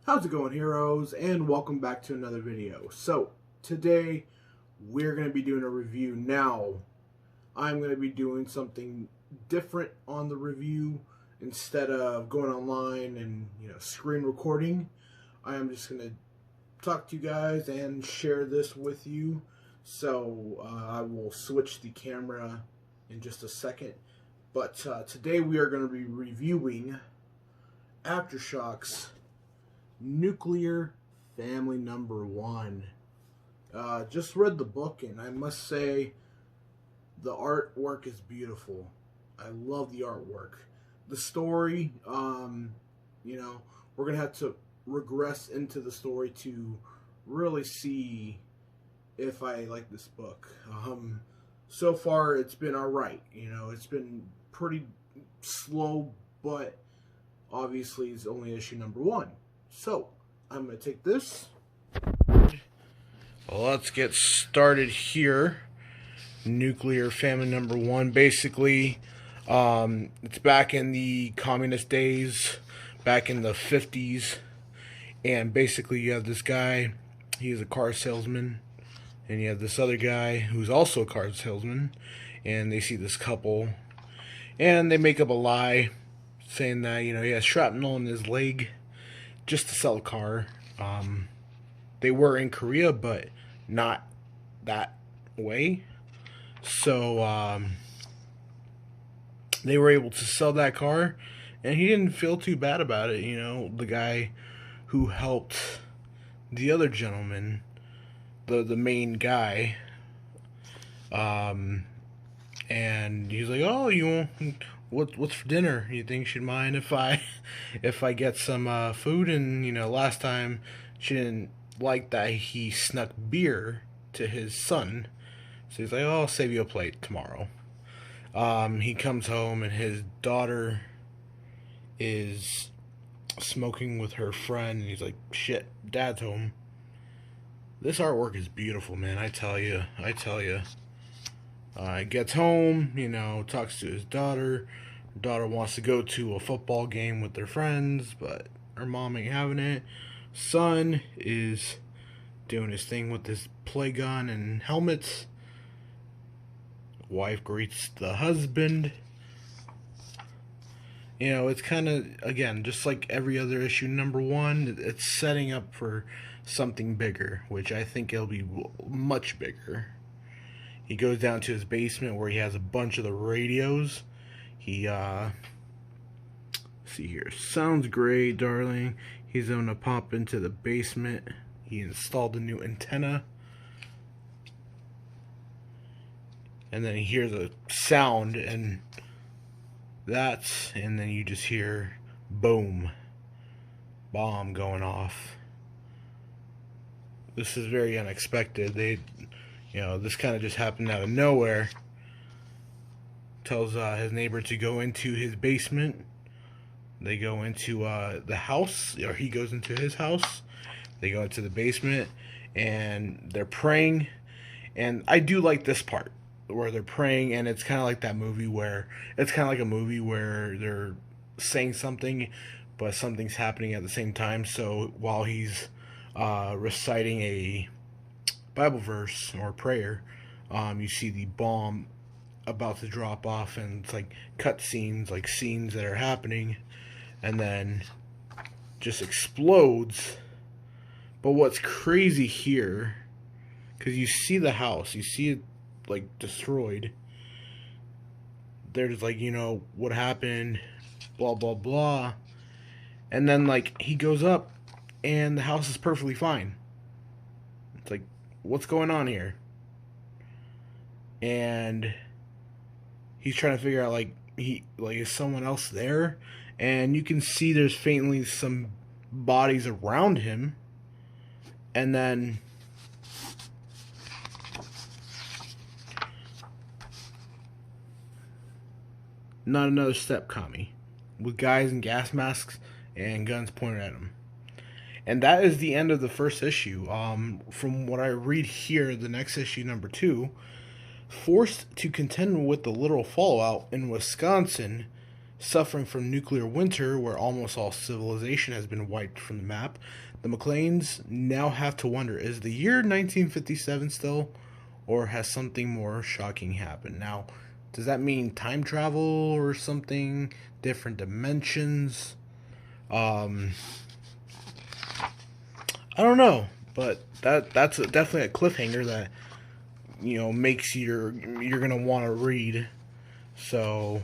How's it going, heroes? And welcome back to another video. So, today we're going to be doing a review. Now, I'm going to be doing something different on the review. Instead of going online and, screen recording, I am just going to talk to you guys and share this with you. So, I will switch the camera in just a second. But today we are going to be reviewing Aftershok's Nuclear Family #1. Just read the book, and I must say the artwork is beautiful. I love the artwork. The story, we're gonna have to regress into the story to really see if I like this book. So far it's been alright. It's been pretty slow, but obviously it's only issue #1. So, I'm going to take this. Well, let's get started here. Nuclear Family #1. Basically, it's back in the communist days, back in the 50s. And basically, you have this guy, he's a car salesman. And you have this other guy who's also a car salesman. And they see this couple. And they make up a lie, saying that, he has shrapnel in his leg, just to sell a car. They were in Korea, but not that way. So they were able to sell that car, and he didn't feel too bad about it. The guy who helped the other gentleman, the main guy, and he's like, "Oh, what's for dinner? You think she'd mind if I get some food?" And last time she didn't like that he snuck beer to his son, so he's like, "Oh, I'll save you a plate tomorrow." He comes home and his daughter is smoking with her friend, and he's like, "Shit, Dad's home." This artwork is beautiful, man. I tell you. Gets home, talks to his daughter. Her daughter wants to go to a football game with their friends, but her mom ain't having it. Son is doing his thing with his play gun and helmets. Wife greets the husband. It's kind of, again, just like every other issue #1, it's setting up for something bigger, which I think it'll be much bigger. He goes down to his basement where he has a bunch of the radios. He, see here. Sounds great, darling. He's going to pop into the basement. He installed a new antenna. And then he hears a sound, and then you just hear boom. Bomb going off. This is very unexpected. This kind of just happened out of nowhere. Tells his neighbor to go into his basement. They go into the house, or he goes into his house. They go into the basement, and they're praying. And I do like this part, where they're praying, and it's kind of like that movie where, it's kind of like a movie where they're saying something, but something's happening at the same time. So while he's reciting a Bible verse or prayer, you see the bomb about to drop off, and it's like cut scenes, like scenes that are happening, and then just explodes. But what's crazy here, because you see the house, you see it like destroyed. They're just like, what happened, blah blah blah, and then like he goes up, and the house is perfectly fine. It's like, what's going on here? And he's trying to figure out, is someone else there? And you can see there's faintly some bodies around him. And then not another step, Kami, with guys in gas masks and guns pointed at him. And that is the end of the first issue. From what I read here, the next issue, #2, forced to contend with the literal fallout in Wisconsin, Suffering from nuclear winter, where almost all civilization has been wiped from the map, the McClanes now have to wonder, is the year 1957 still, or has something more shocking happened? Now, does that mean time travel or something? Different dimensions? I don't know, but that's definitely a cliffhanger that makes you're gonna want to read. So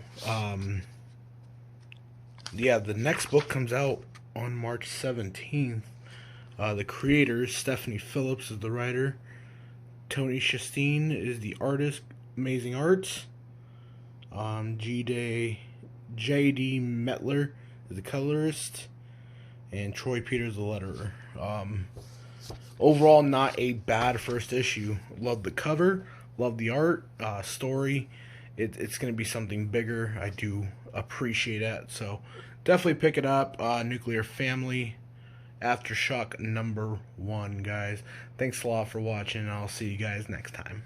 yeah, the next book comes out on March 17th. The creators, Stephanie Phillips is the writer, Tony Shasteen is the artist, amazing arts. J.D. Metler is the colorist, and Troy Peters the letterer. Overall, not a bad first issue. Love the cover, love the art, story. It's going to be something bigger. I do appreciate it, so definitely pick it up. Nuclear Family, Aftershock #1, guys. Thanks a lot for watching, and I'll see you guys next time.